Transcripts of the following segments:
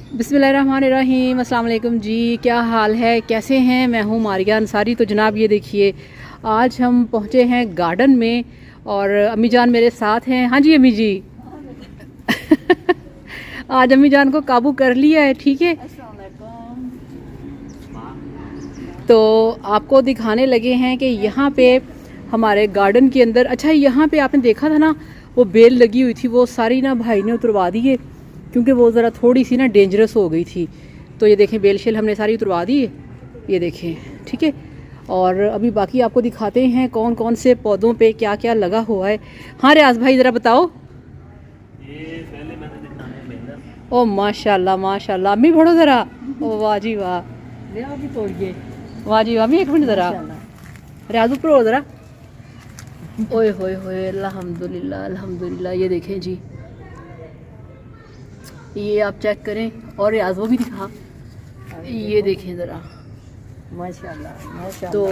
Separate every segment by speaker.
Speaker 1: बिस्मिल्लाहिर्रहमानिर्रहीम, अस्सलाम वालेकुम जी। क्या हाल है, कैसे हैं? मैं हूँ मारिया अंसारी। तो जनाब ये देखिए, आज हम पहुँचे हैं गार्डन में और अम्मी जान मेरे साथ हैं। हाँ जी अम्मी जी। आज अम्मी जान को काबू कर लिया है, ठीक है। तो आपको दिखाने लगे हैं कि यहाँ पे हमारे गार्डन के अंदर, अच्छा यहाँ पे आपने देखा था ना वो बेल लगी हुई थी, वो सारी ना भाई ने उतरवा दी है क्योंकि वो ज़रा थोड़ी सी ना डेंजरस हो गई थी। तो ये देखें बेल शेल हमने सारी उतरवा दी है, ये देखें, ठीक है। और अभी बाकी आपको दिखाते हैं कौन कौन से पौधों पे क्या क्या लगा हुआ है। हाँ रियाज भाई ज़रा बताओ।
Speaker 2: ये पहले मैंने दिखाने हैं बैंगन।
Speaker 1: ओ माशाल्लाह माशाल्लाह, अम्मी बढ़ो ज़रा। ओ वाह जी वाह,
Speaker 3: तोड़िए।
Speaker 1: वाह जी वाह। अम्मी एक मिनट ज़रा, रियाज ऊपर हो ज़रा। ओए होए होए, अल्हम्दुलिल्लाह अल्हम्दुलिल्लाह। ये देखें जी, ये आप चेक करें। और रियाज वो भी दिखा, ये देखें ज़रा।
Speaker 3: माशाल्लाह माशाल्लाह।
Speaker 1: तो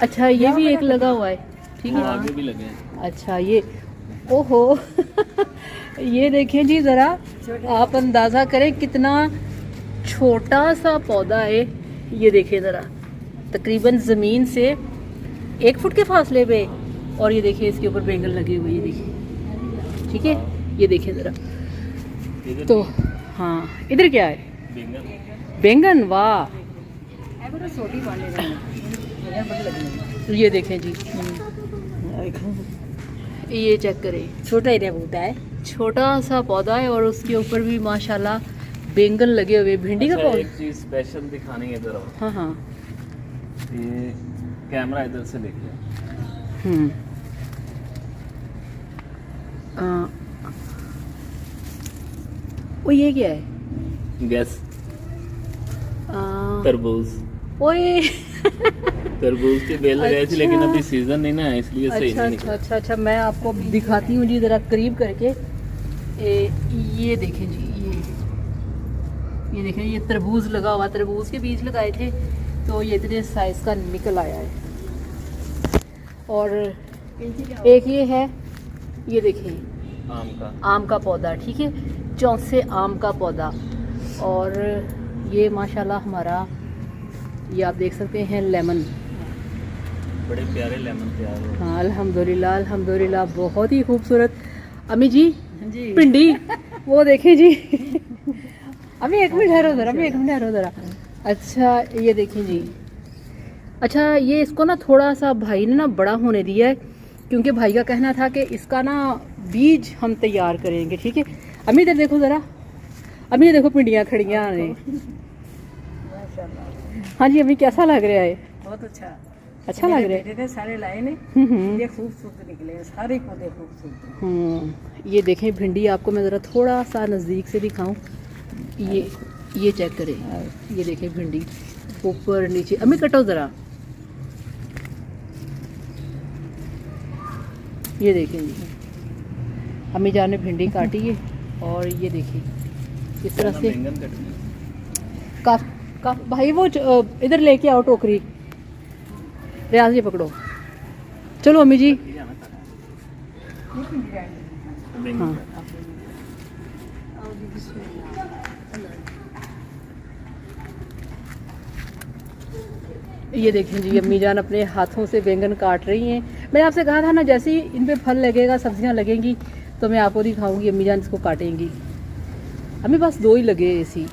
Speaker 1: अच्छा ये भी एक लगा हुआ है, ठीक है।
Speaker 2: आगे भी लगे हैं।
Speaker 1: अच्छा ये, ओहो ये देखें जी ज़रा, आप अंदाज़ा करें कितना छोटा सा पौधा है। ये देखें ज़रा, तकरीबन ज़मीन से 1 फुट के फासले पे। और ये देखिए इसके ऊपर बैंगन लगे हुए, ये देखिए, ठीक है। ये देखें ज़रा।
Speaker 2: इधर
Speaker 1: तो हाँ, इधर क्या है?
Speaker 2: बैंगन।
Speaker 1: बैंगन, वाह।
Speaker 3: छोटी
Speaker 1: ये देखें जी, ये चेक करें,
Speaker 3: छोटा ही होता है।
Speaker 1: छोटा सा पौधा है और उसके ऊपर भी माशाल्लाह बैंगन लगे हुए। भिंडी का
Speaker 2: अच्छा,
Speaker 1: पौधा।
Speaker 2: एक चीज स्पेशल दिखानी है इधर आओ।
Speaker 1: हाँ हाँ।
Speaker 2: ये कैमरा इधर से देखिए।
Speaker 1: वो ये क्या है?
Speaker 2: गैस।
Speaker 1: आ,
Speaker 2: तरबूज।
Speaker 1: ओए
Speaker 2: तरबूज की बेल लगाई थी, लेकिन
Speaker 1: अच्छा।
Speaker 2: अभी सीजन नहीं ना है, इसलिए सही
Speaker 1: अच्छा
Speaker 2: नहीं
Speaker 1: अच्छा
Speaker 2: निकला।
Speaker 1: अच्छा अच्छा, मैं आपको दिखाती हूँ जी ज़रा करीब करके। ये देखें जी, ये देखें, ये तरबूज लगा हुआ। तरबूज के बीज लगाए थे तो ये इतने साइज का निकल आया है। और एक ये है, ये देखें,
Speaker 2: आम का।
Speaker 1: आम का पौधा, ठीक है, चौसे आम का पौधा। और ये माशाल्लाह हमारा, ये आप देख सकते हैं लेमन।
Speaker 2: बड़े प्यारे लेमन तैयार हो।
Speaker 1: हाँ अल्हम्दुलिल्लाह अल्हम्दुलिल्लाह, बहुत ही खूबसूरत। अम्मी जी
Speaker 3: जी
Speaker 1: भिंडी वो देखें जी। अभी एक मिनट ठहरो ज़रा, अभी एक मिनट ठहरो ज़रा। अच्छा ये देखें जी, अच्छा ये इसको ना थोड़ा सा भाई ने ना बड़ा होने दिया है क्योंकि भाई का कहना था कि इसका ना बीज हम तैयार करेंगे, ठीक है। अम्मी इधर देखो ज़रा, अम्मी देखो भिंडियाँ खड़ियाँ ने।
Speaker 3: माशाल्लाह,
Speaker 1: हाँ जी अम्मी, कैसा लग रहा है?
Speaker 3: बहुत अच्छा।
Speaker 1: अच्छा लग रहा है।
Speaker 3: बेटे ने सारे लाए ने,
Speaker 1: हम्म।
Speaker 3: ये खूबसूरत निकले, सारे पौधे खूबसूरत।
Speaker 1: ये देखें भिंडी, आपको मैं ज़रा थोड़ा सा नज़दीक से दिखाऊं। ये चेक करें, ये देखें भिंडी ऊपर नीचे। अम्मी कटो ज़रा, ये देखें जी, अम्मी जान ने भिंडी काटी है। और ये देखें इस तरह से
Speaker 2: बैंगन कटनी।
Speaker 1: का भाई वो इधर लेके आओ टोकरी। रियाज ये पकड़ो, चलो अम्मी जी।
Speaker 2: बैंगन
Speaker 1: हाँ। ये देखें जी, अम्मी जान अपने हाथों से बैंगन काट रही हैं। मैंने आपसे कहा था ना, जैसे ही इन पे फल लगेगा, सब्जियां लगेंगी तो मैं आपको दिखाऊंगी। अम्मी जान इसको काटेंगी। अम्मी बस 2 ही लगे इसी।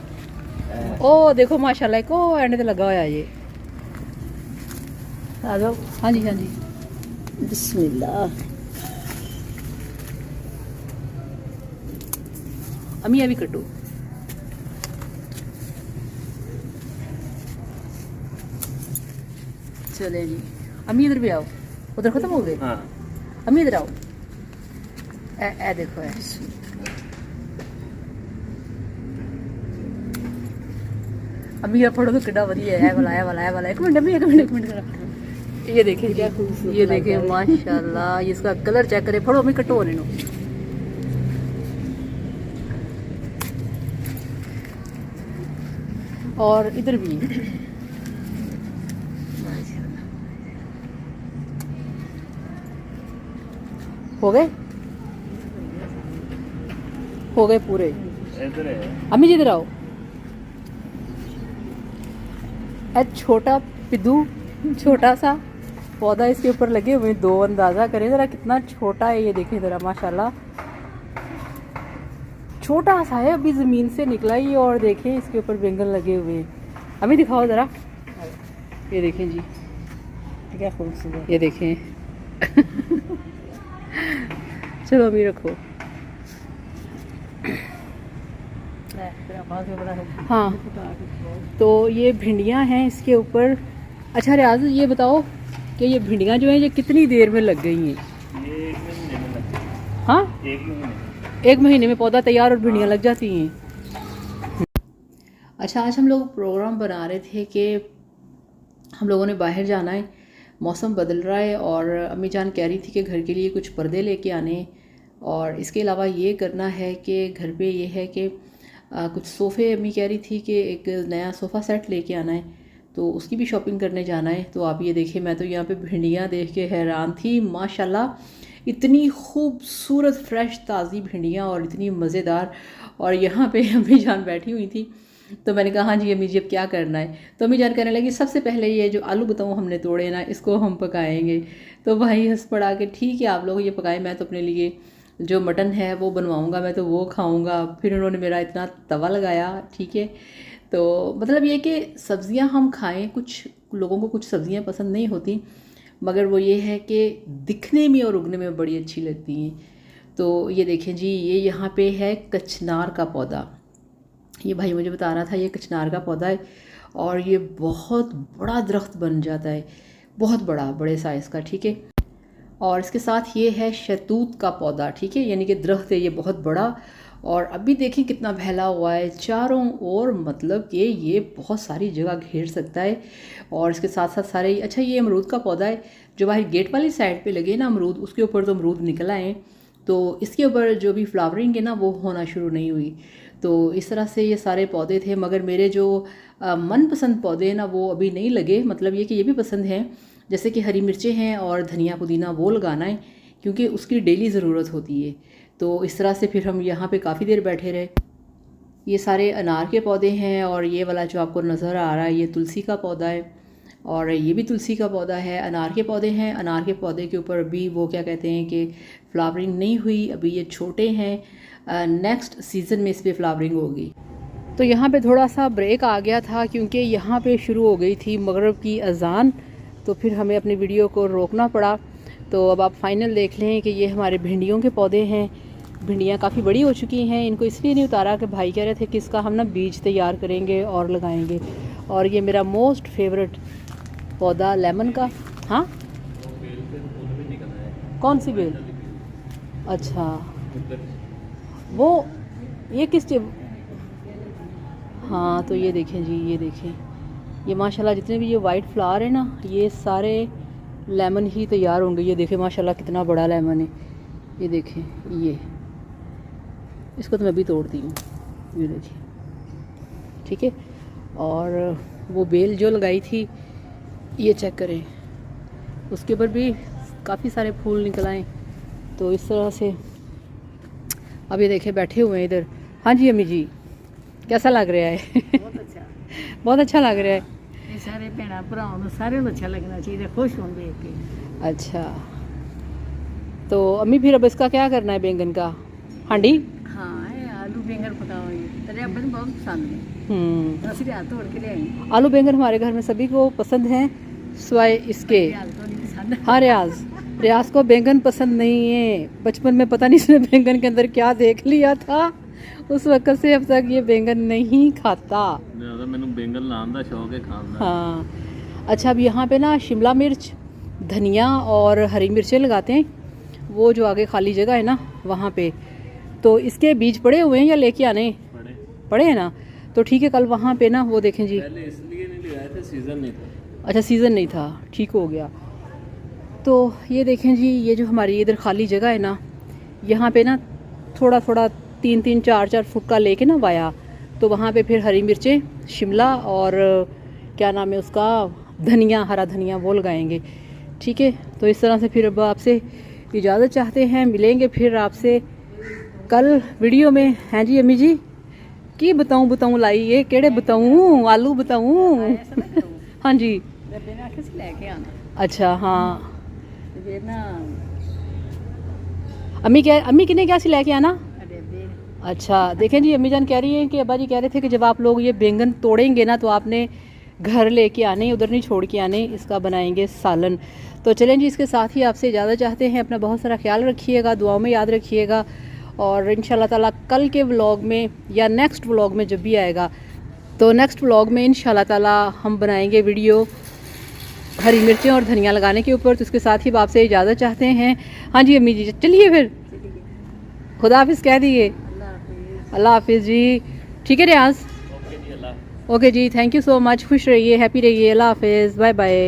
Speaker 1: ओ देखो माशाल्लाह, को एंड पे लगा हुआ है ये। आ जाओ। हाँ जी हाँ जी,
Speaker 3: बिस्मिल्लाह।
Speaker 1: अम्मी अभी कटो। चले जी, अम्मी इधर भी आओ। उधर खत्म हो गए?
Speaker 2: हाँ।
Speaker 1: अम्मी इधर आओ। ए देखो है। अम्मी ये पढ़ो तो कितना वधिया है, वाला वाला। एक मिनट अम्मी, एक मिनट करा। ये देखें जी, ये देखें माशाल्लाह, ये इसका कलर चेक करें। पढ़ो अम्मी, कटो होने नो। और इधर भी हो गए, हो गए पूरे।
Speaker 2: इधर है।
Speaker 1: अम्मी जी इधर आओ। छोटा पिद्दू, छोटा सा पौधा इसके ऊपर लगे हुए हैं। 2 अंदाज़ा करें ज़रा कितना छोटा है, ये देखें ज़रा माशाल्लाह छोटा सा है, अभी ज़मीन से निकला ही। और देखें इसके ऊपर बैंगन लगे हुए हैं। हमें दिखाओ ज़रा, ये देखें जी,
Speaker 3: क्या खूबसूरत।
Speaker 1: ये देखें चलो अभी रखो। हाँ, तो ये भिंडियाँ हैं इसके ऊपर। अच्छा रियाज, ये बताओ कि ये भिंडियाँ जो हैं ये कितनी देर में लग गई हैं?
Speaker 2: ये 1 महीने में लगती है।
Speaker 1: हाँ,
Speaker 2: 1 महीने।
Speaker 1: 1 महीने में पौधा तैयार और भिंडियाँ लग जाती हैं। अच्छा, आज हम लोग प्रोग्राम बना रहे थे कि हम लोगों ने बाहर जाना है, मौसम बदल रहा है और अम्मी जान कह रही थी कि घर के लिए कुछ पर्दे लेके आने, और इसके अलावा ये करना है कि घर पे ये है कि कुछ सोफ़े, अम्मी कह रही थी कि एक नया सोफ़ा सेट लेके आना है, तो उसकी भी शॉपिंग करने जाना है। तो आप ये देखिए, मैं तो यहाँ पे भिंडियाँ देख के हैरान थी माशाल्लाह, इतनी खूबसूरत फ्रेश ताज़ी भिंडियाँ और इतनी मज़ेदार। और यहाँ पे अम्मी जान बैठी हुई थी, तो मैंने कहा हाँ जी अम्मी जी अब क्या करना है। तो अम्मी जान कहने लगी सबसे पहले ये जो आलू बताऊँ हमने तोड़े ना, इसको हम पकाएंगे। तो भाई हंस पड़ा कि ठीक है आप लोग ये पकाएं, मैं तो अपने लिए जो मटन है वो बनवाऊँगा, मैं तो वो खाऊँगा। फिर उन्होंने मेरा इतना तवा लगाया, ठीक है। तो मतलब ये कि सब्ज़ियाँ हम खाएं, कुछ लोगों को कुछ सब्ज़ियाँ पसंद नहीं होती, मगर वो ये है कि दिखने में और उगने में बड़ी अच्छी लगती हैं। तो ये देखें जी, ये यहाँ पे है कचनार का पौधा। ये भाई मुझे बता रहा था ये कचनार का पौधा है और ये बहुत बड़ा दरख्त बन जाता है, बहुत बड़ा, बड़े साइज़ का, ठीक है। और इसके साथ ये है शहतूत का पौधा, ठीक है, यानी कि दरख्त है ये बहुत बड़ा। और अभी देखिए कितना फैला हुआ है चारों ओर, मतलब कि ये बहुत सारी जगह घेर सकता है। और इसके साथ साथ सारे, अच्छा ये अमरूद का पौधा है जो बाहर गेट वाली साइड पे लगे ना अमरूद, उसके ऊपर तो अमरूद निकल आए, तो इसके ऊपर जो भी फ्लावरिंग है ना वो होना शुरू नहीं हुई। तो इस तरह से ये सारे पौधे थे, मगर मेरे जो मनपसंद पौधे हैं ना वो अभी नहीं लगे। मतलब ये कि ये भी पसंद हैं, जैसे कि हरी मिर्चें हैं और धनिया पुदीना, वो लगाना है क्योंकि उसकी डेली ज़रूरत होती है। तो इस तरह से फिर हम यहाँ पे काफ़ी देर बैठे रहे। ये सारे अनार के पौधे हैं और ये वाला जो आपको नज़र आ रहा है ये तुलसी का पौधा है और ये भी तुलसी का पौधा है। अनार के पौधे हैं, अनार के पौधे के ऊपर अभी वो क्या कहते हैं कि फ्लावरिंग नहीं हुई, अभी ये छोटे हैं, नेक्स्ट सीज़न में इस पर फ्लावरिंग होगी। तो यहाँ पे थोड़ा सा ब्रेक आ गया था क्योंकि यहाँ पे शुरू हो गई थी मगरिब की अजान, तो फिर हमें अपनी वीडियो को रोकना पड़ा। तो अब आप फाइनल देख लें कि ये हमारे भिंडियों के पौधे हैं। भिंडियाँ काफ़ी बड़ी हो चुकी हैं, इनको इसलिए नहीं उतारा कि भाई कह रहे थे कि इसका हम ना बीज तैयार करेंगे और लगाएंगे। और ये मेरा मोस्ट फेवरेट पौधा लेमन का। हाँ, कौन सी बेल? अच्छा, वो ये किस चीज़? हाँ, तो ये देखें जी, ये देखें, ये माशाल्लाह जितने भी ये वाइट फ्लावर है ना ये सारे लेमन ही तैयार होंगे। ये देखें माशाल्लाह कितना बड़ा लेमन है, ये देखें, ये इसको तो मैं भी तोड़ती हूँ, ये देखिए, ठीक है। और वो बेल जो लगाई थी ये चेक करें, उसके ऊपर भी काफ़ी सारे फूल निकल आए। तो इस तरह से अब ये देखें बैठे हुए हैं इधर। हाँ जी अम्मी जी, कैसा लग रहा है?
Speaker 3: बहुत अच्छा
Speaker 1: बहुत अच्छा लग रहा है।
Speaker 3: ये सारे भैन भराओं को सारे को अच्छा लगना चाहिए, खुश हों देख के।
Speaker 1: अच्छा, तो अम्मी फिर अब इसका क्या करना है बैंगन का? हांडी?
Speaker 3: हाँ, ये आलू बैंगन पकाओगे, तेरे अब्बा को बहुत पसंद है, बस हाथ तोड़ के ले आई।
Speaker 1: आलू बैंगन हमारे घर में सभी को पसंद हैं सिवाय इसके। हाँ, रियाज को बैंगन पसंद नहीं है। बचपन में पता नहीं इसने बैंगन के अंदर क्या देख लिया था, उस वक्त से अब तक ये बैंगन नहीं खाता।
Speaker 2: मैंने बैंगन लाने का शौक है खाने का।
Speaker 1: हाँ, अच्छा, अब यहाँ पे ना शिमला मिर्च, धनिया और हरी मिर्चें लगाते हैं, वो जो आगे खाली जगह है ना वहाँ पे। तो इसके बीज पड़े हुए हैं या लेके आने? पड़े हैं ना, तो ठीक है, कल वहाँ पे ना वो देखें जी।
Speaker 2: पहले इसलिए नहीं लगाए थे, सीजन नहीं था।
Speaker 1: अच्छा, सीज़न नहीं था, ठीक हो गया। तो ये देखें जी, ये जो हमारी इधर खाली जगह है ना, यहाँ पे ना थोड़ा थोड़ा 3-3, 4-4 फुट का लेके ना वाया, तो वहाँ पे फिर हरी मिर्चें, शिमला और क्या नाम है उसका, धनिया, हरा धनिया, वो लगाएंगे, ठीक है। तो इस तरह से फिर अब आपसे इजाज़त चाहते हैं, मिलेंगे फिर आपसे कल वीडियो में। हैं जी अम्मी जी, की बताऊँ लाई ये केड़े बताऊँ, आलू बताऊँ? हाँ जी,
Speaker 3: ਤੇ ਬੇਬੇ ਨੇ ਆਖਿਆ ਸੀ ਲੈ ਕੇ ਆਣਾ
Speaker 1: अच्छा हाँ।
Speaker 3: ਤੇ ਫਿਰ ਨਾ
Speaker 1: अम्मी किने क्या सी लेके आना?
Speaker 3: ਬੇਬੇ
Speaker 1: अच्छा देखें जी, अम्मी जान कह रही हैं कि अब्बा जी कह रहे थे कि जब आप लोग ये बैंगन तोड़ेंगे ना तो आपने घर लेके आने, उधर नहीं छोड़ के आने, इसका बनाएंगे सालन। तो चलें जी, इसके साथ ही आपसे इजाज़त चाहते हैं। अपना बहुत सारा ख्याल रखिएगा, दुआओं में याद रखिएगा, और इंशाल्लाह ताला कल के व्लॉग में या नेक्स्ट व्लॉग में जब भी आएगा तो नेक्स्ट व्लॉग में इंशाल्लाह ताला हम बनाएंगे वीडियो हरी मिर्चें और धनिया लगाने के ऊपर। तो इसके साथ ही अब आपसे इजाज़त चाहते हैं। हाँ जी अम्मी जी, चलिए फिर, खुदा हाफिज़ कह दिए।
Speaker 3: ਅੱਲਾ ਹਾਫਿਜ਼।
Speaker 1: अल्लाह हाफिज़ जी। ठीक है रियाज,
Speaker 2: ओके जी, अल्लाह।
Speaker 1: ओके जी, थैंक यू सो मच। खुश रहिए, हैप्पी रहिए। अल्लाह हाफिज़, बाय बाय।